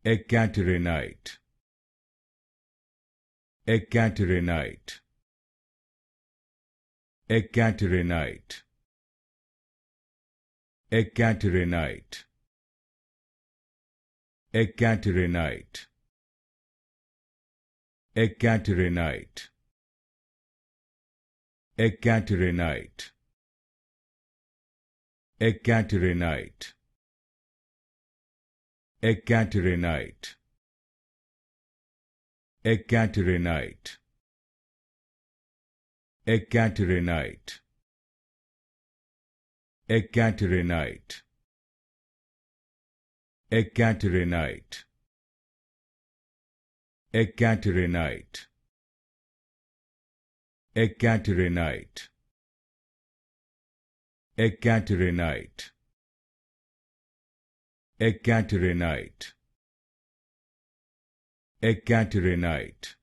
Ekaterinite. Ekaterinite. Ekaterinite. Ekaterinite. Ekaterinite. Ekaterinite. Ekaterinite. Ekaterinite. Ekaterinite. Ekaterinite. Ekaterinite. Ekaterinite. Ekaterinite. Ekaterinite. Ekaterinite. Ekaterinite. Ekaterinite. Ekaterinite.